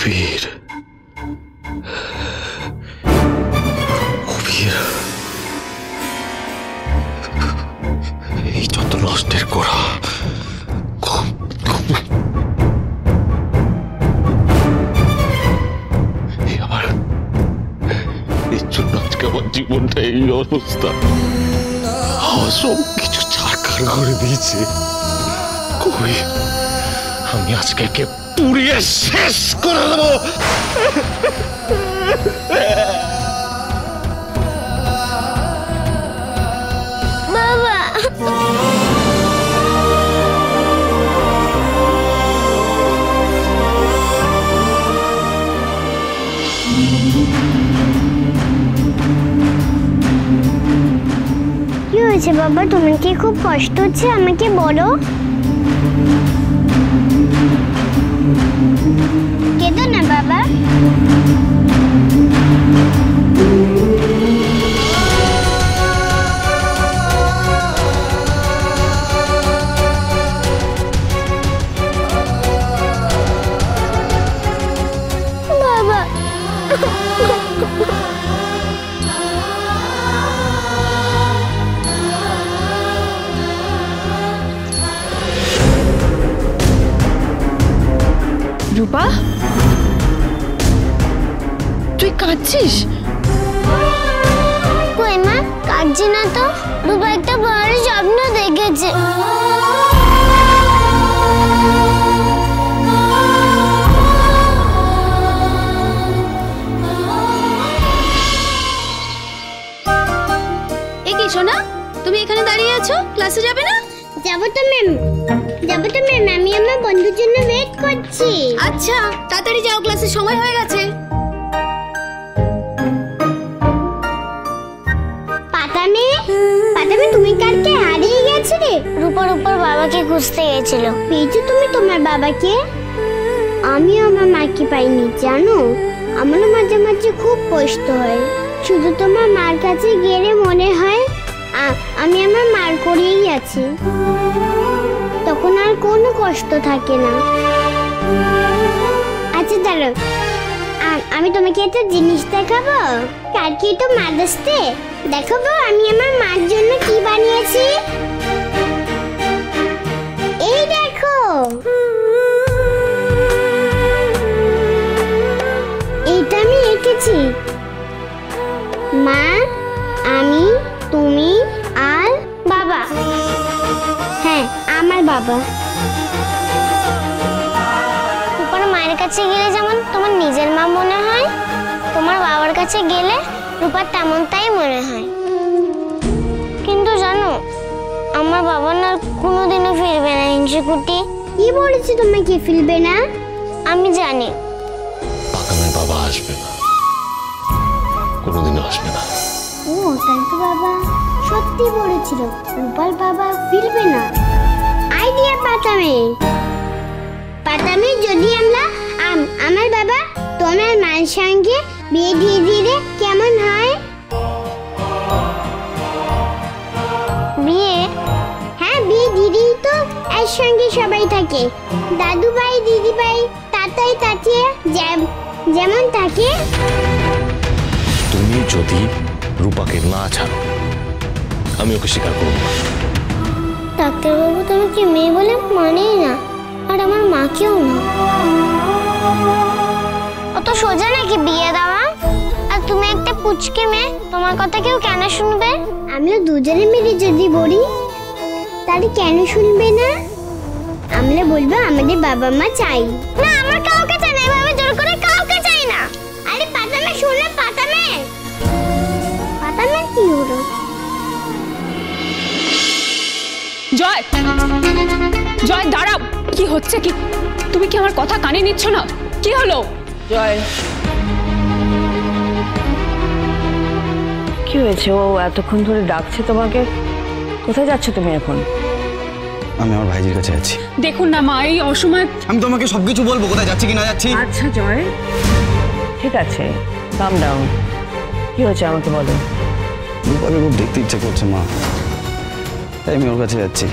কবির কবির এই যত নষ্টের করা আবার এর জন্য আজকে আমার জীবনটা এই অবস্থা। সব কিছু ছাড়খাড় করে দিয়েছে। কই আমি আজকে একে পুড়িয়ে শেষ করে দেবো। বাবা কি হয়েছে বাবা? তোমার কি খুব কষ্ট হচ্ছে? আমাকে বলো। কেঁদো না বাবা। বাবা রূপা, তুই কাঁদছিস? কই মা, কাঁদছি না তো। রূপা একটা বড় স্বপ্ন দেখেছে। এ কি সোনা, তুমি এখানে দাঁড়িয়ে আছো? ক্লাসে যাবে না? যাবো তো ম্যাম, যাবো তো ম্যাম। আমি আমার বন্ধুর জন্য ওয়েট করছি। আচ্ছা, তাড়াতাড়ি যাও, ক্লাসের সময় হয়ে গেছে। পাতামে, পাতামে তুমি কালকে হারিয়ে গেছিলে। রূপার উপর বাবাকে খুঁজতে গেছিল। পেয়েছো তুমি তোমার বাবাকে? আমিও আমার মাকে পাইনি জানো। আমারও মাঝে মাঝে খুব কষ্ট হয়। শুধু তোমার মার কাছে গেলে মনে হয় আমি আমার মার করেই আছি। তখন আর কোনো কষ্ট থাকে না। আচ্ছা দাঁড়াও, আমি তোমাকে একটা জিনিস দেখাবো। কালকে তো মাদার্স ডে, দেখাবো আমি আমার মার জন্য কি বানিয়েছি। এই দেখো, এইটা আমি এঁকেছি। মা, আমি, তুমি আর বাবা। হ্যাঁ, আমার বাবা। তোমার মায়ের কাছে গেলে যেমন তোমার নিজের মা মনে হয়, তোমার বাবার কাছে গেলে রূপার তেমনটাই মনে হয়। কিন্তু জানো, আমার বাবা না কোনোদিনও ফিরবে না। হিংসুকুটি কি বলেছে তোমাকে ফিরবে না? আমি জানি। পাতামের বাবা আসবে না, কোনোদিনও আসবে না। ও তাই তো, বাবা সত্যি বলেছিল রূপার বাবা ফিরবে না। আইডিয়া পাতামে। পাতামে যদি আমরা আমার বাবা তোমার মায়ের সঙ্গে বিয়ে দিয়ে দিলে কেমন হয়? বিয়ে? হ্যাঁ, বিয়ে দিদি তো একসঙ্গে সবাই থাকে। দাদু ভাই, দিদি ভাই, তাতাই তাতিয়ে যেমন থাকে। তুমি যদি রূপাকে না ছাড়ো, আমি ওকে স্বীকার করবো না। ডাক্তারবাবু তোমাকে মেয়ে বলে মানেই না, আর আমার মাকেও না। অত সোজা নাকি বিয়ে দেওয়া? আর তুমি একটা পুচকে মেয়ে, তোমার কথা কেউ কেন শুনবে? আমরা দুজনে মিলে যদি বলি তাহলে কেন শুনবে না? আমরা বলবো আমাদের বাবা মা চাই না। আমার কাউকে চাই না, এভাবে জোর করে কাউকে চাই না। আরে পাতামে শোনো, পাতামে। পাতামে কি হলো? জয়, জয় দাঁড়াও। কি হচ্ছে কি? তুমি কি আমার কথা কানে নিচ্ছ না? কি হলো? জয়, কি হয়েছে? ও এতক্ষণ ধরে ডাকছে তোমাকে। কোথায় যাচ্ছ তুমি এখন? আমি আমার ভাইজির কাছে যাচ্ছি। দেখুন না মা, এই অসময় আমি তোমাকে সবকিছু বলবো, কোথায় যাচ্ছি কি না যাচ্ছি। আচ্ছা জয়, ঠিক আছে, কাম ডাউন। কি হয়েছে আমাকে বলো। রূপাকে খুব দেখতে ইচ্ছা করছে মা, তাই আমি ওর কাছে যাচ্ছি।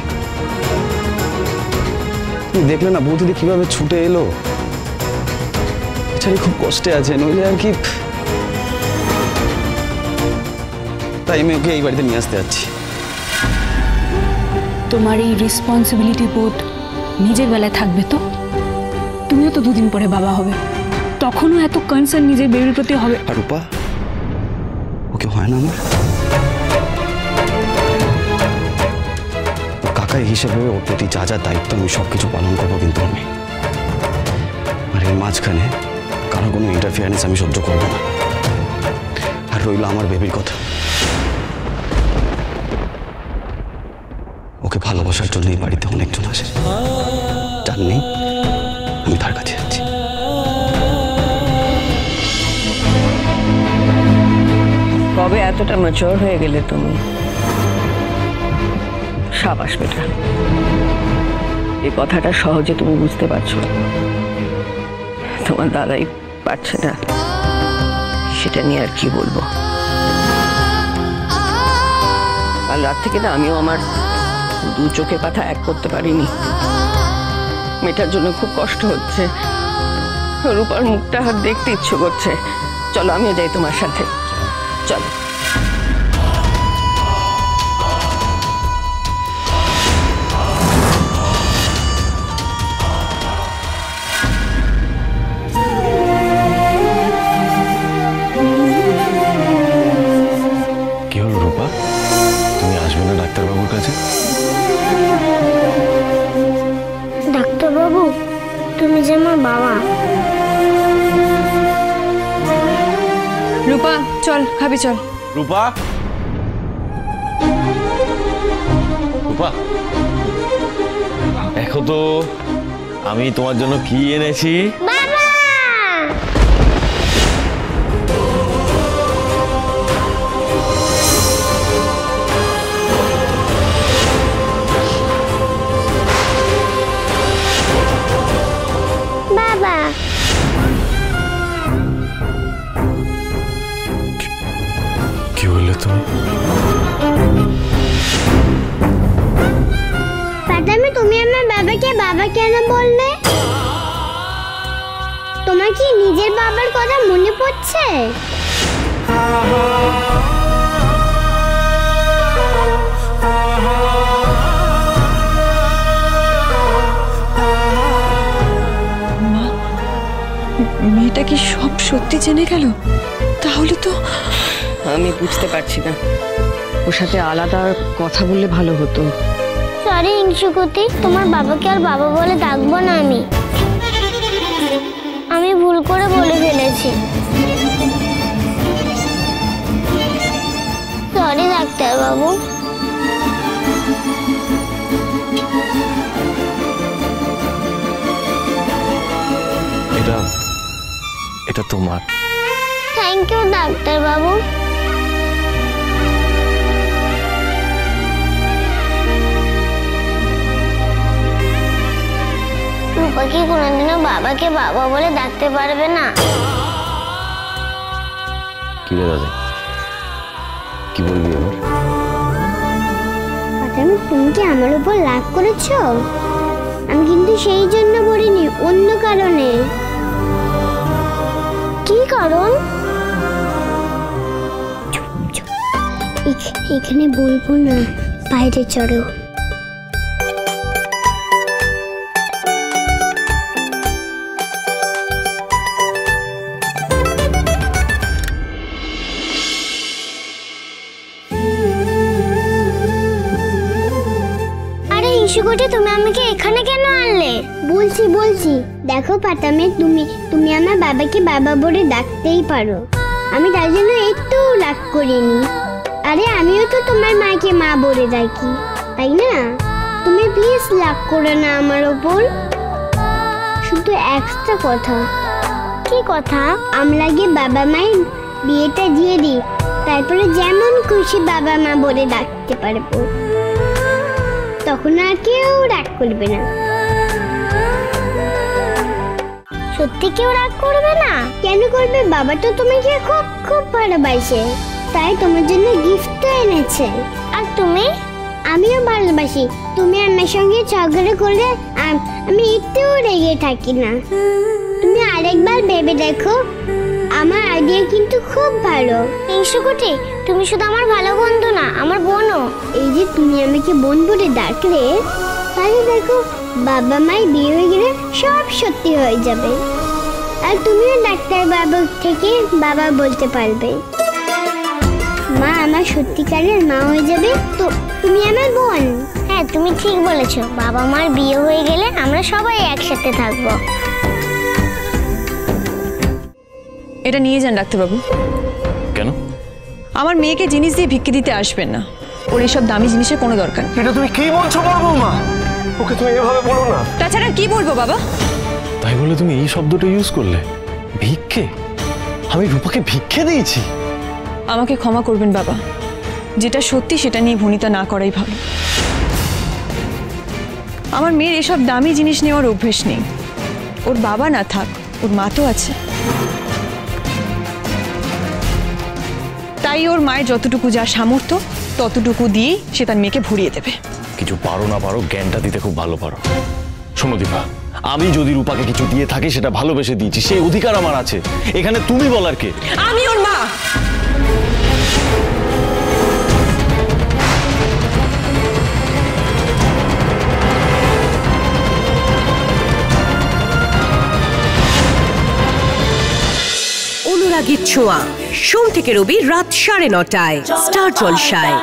তুমি দেখলে না বৌদিদি কিভাবে ছুটে এলো। বেচারি খুব কষ্টে আছে, নইলে আর কি। তাই আমি ওকে এই বাড়িতে নিয়ে আসতে যাচ্ছি। তোমার এই রেসপন্সিবিলিটি বোধ নিজের বেলায় থাকবে তো? তুমিও তো দুদিন পরে বাবা হবে, তখনও এত কনসার্ন নিজের বেবির প্রতি হবে? আর রূপা, ওকে হয় না আমার কাকা হিসেবে ওর প্রতি যা যা দায়িত্ব আমি সবকিছু পালন করবো, কিন্তু আমি আর এর মাঝখানে কারো কোনো ইন্টারফিয়ারেন্স আমি সহ্য করবো না। আর রইল আমার বেবির কথা, ওকে ভালোবাসার জন্য এই বাড়িতে অনেকজন আসে, যার নেই আমি তার কাছে যাচ্ছি। কবে এতটা ম্যাচিওর হয়ে গেলে তুমি? সাবাস বেটা, এই কথাটা সহজে তুমি বুঝতে পারছো, তোমার দাদাই পারছে না, সেটা নিয়ে আর কি বলবো। কাল রাত থেকে না আমিও আমার দু চোখে কথা এক করতে পারিনি। মেয়েটার জন্য খুব কষ্ট হচ্ছে, রূপার মুখটা হাত দেখতে ইচ্ছে করছে। চলো আমিও যাই তোমার সাথে, চলো। কি হলো রূপা, তুমি আসবে না ডাক্তারবাবুর কাছে? ডাক্তারবাবু, তুমি যে আমার বাবা। রূপা চল, খাবি চল। রূপা, রূপা, দেখো তো আমি তোমার জন্য কি এনেছি। বাবা, বাবা, কি বললে তুমি? পাতামি, তুমি আমার বাবাকে বাবা কেন বললে? তোমার কি নিজের বাবার কথা মনে পড়ছে? মেয়েটা কি সব সত্যি জেনে গেল? তাহলে তো আমি বুঝতে পারছি না, ওর সাথে আলাদা কথা বললে ভালো হতো। সরি ইংশুকুতি, তোমার বাবাকে আর বাবা বলে ডাকবো না। আমি ভুল করে বলে ফেলেছি। সরি ডাক্তারবাবু। এটা তোমার। থ্যাংক ইউ ডাক্তারবাবু। রূপা কি কোনোদিনও বাবাকে বাবা বলে ডাকতে পারবে না? কি রে দাদা, কি বলবি এবার? তুমি কি আমার উপর রাগ করেছো? আমি কিন্তু সেই জন্য বলিনি, অন্য কারণে। কি কারণ? এখানে বলবো না, বাইরে চড়ো। ইস্যুকুটি, তুমি আমাকে এখানে কেন আনলে? বলছি দেখো পাতামে, তুমি আমার বাবাকে বাবা বলে ডাকতেই পারো, আমি তার জন্য একটু রাগ করিনি। আরে আমিও তো তোমার মাকে মা বলে ডাকি, তাই না? তুমি প্লিজ রাগ করো না আমার ওপর। শুধু একটা কথা। কি কথা? আমরা গিয়ে বাবা মায়ের বিয়েটা দিয়ে দিই, তারপরে যেমন খুশি বাবা মা বলে ডাকতে পারবো, তখন আর কেউ রাগ করবে না। সত্যি কেউ রাগ করবে না? কেন করবে? বাবা তো তোমাকে খুব খুব ভালোবাসে, তাই তোমার জন্য গিফট এনেছে। আর তুমি? আমিও ভালোবাসি। তুমি আমার সঙ্গে ঝগড়া করলে আমি একটুও রেগে থাকি না। তুমি আরেকবার ভেবে দেখো, আমার আইডিয়া কিন্তু খুব ভালো। হিংসুকুটি, তুমি শুধু আমার ভালো বন্ধু না, আমার বোনও। এই যে তুমি আমাকে বোন বলে ডাকলে, তাহলে দেখো বাবা মায়ের বিয়ে হয়ে গেলে সব সত্যি হয়ে যাবে। আর তুমিও ডাক্তার বাবু থেকে বাবা বলতে পারবে। মা আমার সত্যিকারের মা হয়ে যাবে, তো তুমি আমার বোন। হ্যাঁ, তুমি ঠিক বলেছো। বাবা মার বিয়ে হয়ে গেলে আমরা সবাই একসাথে থাকবো। এটা নিয়ে যান ডাক্তারবাবু। কেন? আমার মেয়েকে জিনিস দিয়ে ভিক্ষে দিতে আসবেন না, ওর এইসব দামি জিনিসের কোনো দরকার নেই। এটা তুমি কি বলছো বড়বৌমা? ওকে তুমি এভাবে বলো না। তাছাড়া কি বলবো বাবা? তাই বলে তুমি এই শব্দটা ইউজ করলে? ভিক্ষে? আমি রূপাকে ভিক্ষে দিয়েছি? আমাকে ক্ষমা করবেন বাবা, যেটা সত্যি সেটা নিয়ে ভনিতা না করাই ভালো। আমার মেয়ের এসব দামি জিনিস নেওয়ার অভ্যেস নেই। ওর বাবা না থাক, ওর মা তো আছে। তাই ওর মায়ের যতটুকু যা সামর্থ্য ততটুকু দিয়েই সে তার মেয়েকে ভরিয়ে দেবে। কিছু পারো না পারো, জ্ঞানটা দিতে খুব ভালো পারো। শোনো দীপা, আমি যদি রূপাকে কিছু দিয়ে থাকি সেটা ভালোবেসে দিয়েছি, সেই অধিকার আমার আছে। এখানে তুমি বলার কে? আমি ওর মা। অনুরাগীর ছোঁয়া, সোম থেকে রবি রাত 9:30টায় স্টার জলসায়।